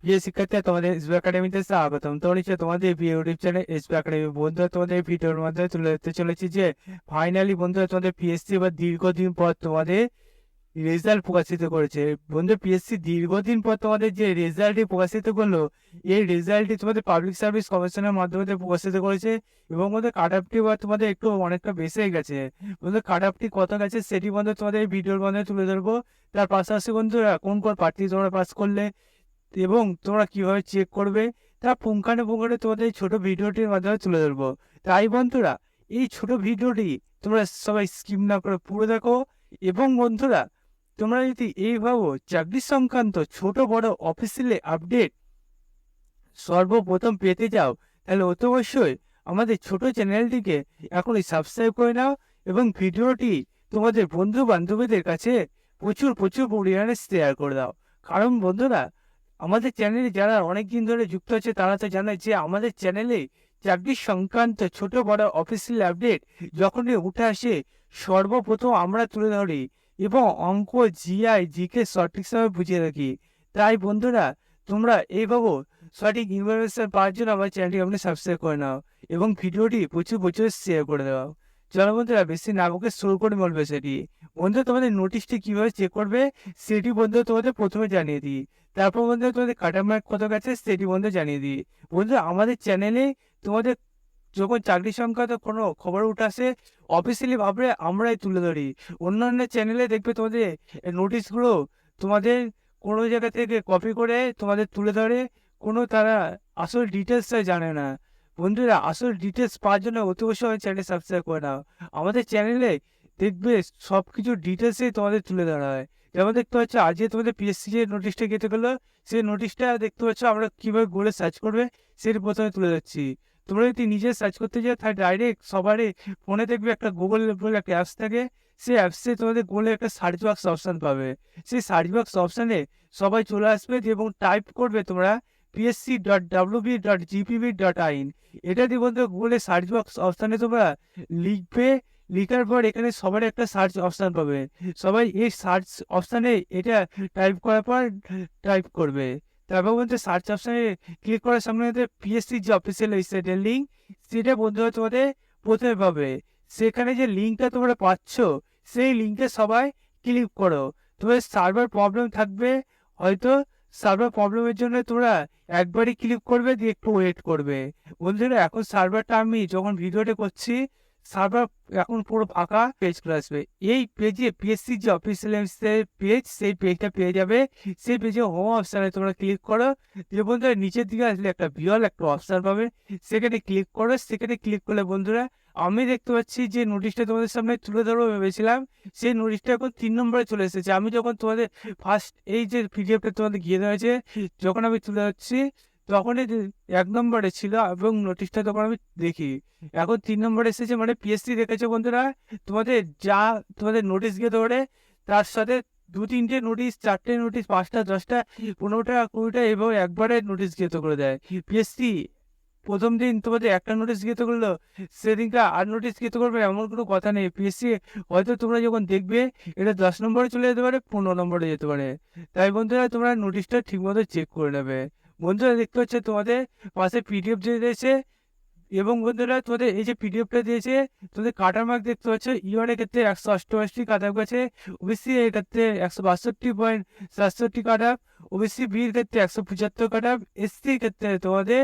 প্রিয় শিক্ষার্থী, তোমাদের এসবি একাডেমিতে স্বাগতম। তো নিচে তোমাদের প্রিয় ইউটিউব চ্যানেল এসবি একাডেমি বন্ধুরা, তোমাদের ভিডিওর মাধ্যমে তুলে ধরতে চলেছি যে ফাইনালি বন্ধুরা তোমাদের পিএসসি বা দীর্ঘদিন পর তোমাদের রেজাল্ট প্রকাশিত করেছে। বন্ধু, পিএসসি দীর্ঘদিন পর তোমাদের যে রেজাল্টটি প্রকাশিত করলো, এই রেজাল্টটি তোমাদের পাবলিক সার্ভিস কমিশনের মাধ্যমে প্রকাশিত করেছে এবং বন্ধু কাট অফটি বা তোমাদের একটু অনেকটা বেশি হয়ে গেছে। বন্ধু, কাট অফটি কত গেছে সেটি বন্ধু তোমাদের এই ভিডিওর মাধ্যমে তুলে ধরবো। তার পাশাপাশি বন্ধুরা কোন কোন প্রার্থী তোমরা পাস করলে এবং তোমরা কিভাবে চেক করবে তা পুঙ্খানুপুঙ্খানে তোমাদের এই ছোট ভিডিওটির মাধ্যমে তুলে ধরবো। তাই বন্ধুরা, এই ছোট ভিডিওটি তোমরা সবাই স্কিপ না করে পুরো দেখো। এবং বন্ধুরা, তোমরা যদি এইভাবে চাকরি সংক্রান্ত ছোট বড় অফিসিয়ালি আপডেট সর্বপ্রথম পেতে চাও, তাহলে অতি অবশ্যই আমাদের ছোট চ্যানেলটিকে এখনই সাবস্ক্রাইব করে নাও এবং ভিডিওটি তোমাদের বন্ধু বান্ধবীদের কাছে প্রচুর প্রচুর পরিমাণে শেয়ার করে দাও। কারণ বন্ধুরা, আমাদের চ্যানেলে যারা অনেকদিন ধরে যুক্ত আছে তারা তো জানে যে আমাদের চ্যানেলে চাকরি সংক্রান্ত ছোট বড় অফিসিয়াল আপডেট যখনই উঠে আসে সর্বপ্রথম আমরা তুলে ধরি এবং অঙ্ক, জিআই, জিকে সঠিকভাবে বুঝিয়ে রাখি। তাই বন্ধুরা, তোমরা এইভাবে সঠিক ইনফরমেশন পাওয়ার জন্য আমার চ্যানেলটি আপনি সাবস্ক্রাইব করে নাও এবং ভিডিওটি প্রচুর প্রচুর শেয়ার করে দাও। চলো বন্ধুরা, বেশি না বকে শুরু করে বলবে সেটি। বন্ধু, তোমাদের নোটিশটি কিভাবে চেক করবে সেটি বন্ধু তোমাদের প্রথমে জানিয়ে দিই। তারপর বন্ধু তোমাদের কাটা মার্ক কত গেছে সেটি বন্ধু জানিয়ে দিই। বন্ধু, আমাদের চ্যানেলে তোমাদের যখন চাকরি সংক্রান্ত কোনো খবর উঠে আসে অফিসিয়ালি ভাবে আমরাই তুলে ধরি। অন্যান্য চ্যানেলে দেখবে তোমাদের নোটিশগুলো তোমাদের কোনো জায়গা থেকে কপি করে তোমাদের তুলে ধরে, কোনো তারা আসল ডিটেলসটা জানে না। বন্ধুরা, আসল ডিটেলস পাওয়ার জন্য অতি অবশ্যই চ্যানেল সাবস্ক্রাইব করে নাও। আমাদের চ্যানেলে দেখবে সব কিছু ডিটেলসেই তোমাদের তুলে ধরা হয়। যেমন দেখতে পাচ্ছ আজকে তোমাদের পিএসসি যে নোটিশটা কেটে গেলো, সেই নোটিশটা দেখতে পাচ্ছ আমরা কীভাবে গুগলে সার্চ করবে সেটি প্রথমে তুলে যাচ্ছি। তোমরা যদি নিজে সার্চ করতে যাও তাহলে ডাইরেক্ট সবারই ফোনে দেখবে একটা গুগল বলে একটা অ্যাপস থাকে। সেই অ্যাপসে তোমাদের গুগলে একটা সার্চ বক্স অপশান পাবে। সেই সার্চ বক্স অপশানে সবাই চলে আসবে এবং টাইপ করবে তোমরা psc.wb.gpb.in। এটা দিয়ে বলতে গুগলে সার্চ বক্স অপশানে তোমরা লিখবে। লিখার পর এখানে সবার একটা সার্চ অপশান পাবে। সবাই এই সার্চ অপশানে এটা টাইপ করার পর টাইপ করবে। তারপর বলতে সার্চ অপশানে ক্লিক করার সামনে পিএসসির যে অফিসিয়াল ওয়েবসাইটের লিঙ্ক, সেটা বন্ধুরা তোমাদের প্রথমে পাবে। সেখানে যে লিঙ্কটা তোমরা পাচ্ছ সেই লিঙ্কে সবাই ক্লিক করো। তোমাদের সার্ভার প্রবলেম থাকবে, হয়তো সার্ভার প্রবলেমের জন্য তোমরা একবারই ক্লিক করবে দিয়ে একটু ওয়েট করবে। বন্ধুরা, এখন সার্ভারটা আমি যখন ভিডিওটা করছি সার্ভার এখন পুরো ফাঁকা পেজ খুলে আসবে। এই পেজে পিএসসি যে অফিসিয়াল পেজ, সেই পেজটা পেয়ে যাবে। সেই পেজে হোম অপশানে তোমরা ক্লিক করো। যে বন্ধুরা নিচের দিকে আসলে একটা বিরল একটা অপশান পাবে, সেখানে ক্লিক করো। সেখানে ক্লিক করলে বন্ধুরা আমি দেখতে পাচ্ছি যে নোটিশটা তোমাদের সামনে তুলে ধরবো ভেবেছিলাম, সেই নোটিশটা এখন 3 নম্বরে চলে এসেছে। আমি যখন তোমাদের ফার্স্ট এই যে পিডিএফটা তোমাদের গিয়ে দেওয়া হয়েছে যখন আমি তুলে যাচ্ছি তখনই 1 নম্বরে ছিল এবং নোটিশটা তখন আমি দেখি এখন 3 নম্বরে এসেছে। মানে পিএসসি দেখেছে বন্ধুরা তোমাদের যা তোমাদের নোটিশ গিয়ে ধরে তার সাথে 2-3টে নোটিশ, 4টে নোটিশ, 5টা, 10টা, 15টা, 20টা এবং একবারে নোটিশ গিয়ে করে দেয় পিএসসি। প্রথম দিন তোমাদের একটা নোটিশ গিয়ে করলো, সেদিনকে আর নোটিশ গিয়ে করবে এমন কোনো কথা নেই। পিএসসি হয়তো তোমরা যখন দেখবে এটা 10 নম্বরে চলে যেতে পারে, 15 নম্বরে যেতে পারে। তাই বন্ধুরা তোমরা নোটিশটা ঠিকমতো চেক করে নেবে। বন্ধুরা দেখতে হচ্ছে তোমাদের পাশে পিডিএফ দিয়ে দিয়েছে এবং বন্ধুরা তোমাদের এই যে পিডিএফটা দিয়েছে তোমাদের কাটার মার্ক দেখতে পাচ্ছ। ইউআর এর ক্ষেত্রে 188 কাট অফ গেছে, ওবিসি এর ক্ষেত্রে 162.67 কাট অফ, ওবিসি বি এর ক্ষেত্রে 175 কাট অফ, এসসি এর ক্ষেত্রে তোমাদের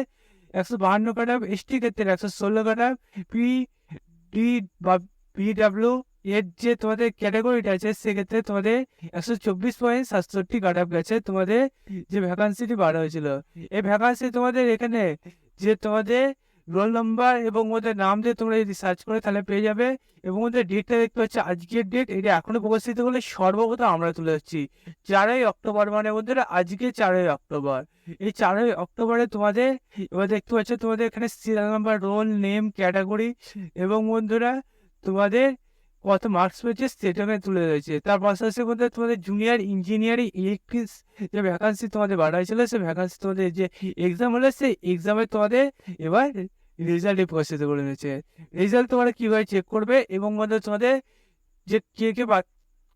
152 কাট অফ, এসটি ক্ষেত্রে 116 কাট অফ, পি ডি বা পিডাব্লিউ এর যে তোমাদের ক্যাটাগরিটা আছে সেক্ষেত্রে তোমাদের 124.67 কাট অফ গেছে। তোমাদের যে ভ্যাকান্সিটি বার হয়েছিল, এই ভ্যাকান্সি তোমাদের এখানে যে তোমাদের রোল নাম্বার এবং ওদের নাম দিয়ে তোমরা যদি সার্চ করে তাহলে পেয়ে যাবে। এবং ওদের ডেটটা দেখতে পাচ্ছি আজকের ডেট, এটা এখনো প্রকাশিত হলে সর্বপ্রথম আমরা তুলে যাচ্ছি 4ই অক্টোবর। মানে বন্ধুরা আজকে 4ই অক্টোবর। এই 4ই অক্টোবরে তোমাদের এবার দেখতে পাচ্ছ তোমাদের এখানে serial number, roll name, category এবং বন্ধুরা তোমাদের কত মার্কস পেয়েছে সেটা তুলে রয়েছে। তার পাশাপাশি বলতে তোমাদের জুনিয়র ইঞ্জিনিয়ারিং ইলেকট্রিক্স যে ভ্যাকান্সি তোমাদের বাড়া হয়েছিল, সেই ভ্যাকান্সি তোমাদের যে এক্সাম হলে সেই এক্সামে তোমাদের এবার রেজাল্টে প্রকাশিত করে দিয়েছে। রেজাল্ট তোমরা কীভাবে চেক করবে এবং তোমাদের যে কে কে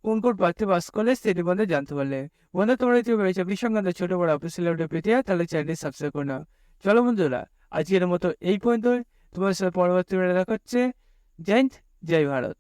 কোন কোন প্রার্থী পাস করলে সেটি বন্ধু জানতে পারলে। বন্ধু তোমরা যদি পেরেছো চাকরি সংক্রান্ত ছোট বড় অফিসিয়াল আপডেট পেতে তাহলে চ্যানেলটি সাবস্ক্রাইব করে নাও। চলো বন্ধুরা, আজকের মতো এই পর্যন্ত। তোমার সাথে পরবর্তী দেখা হচ্ছে। জয় হিন্দ, জয় ভারত।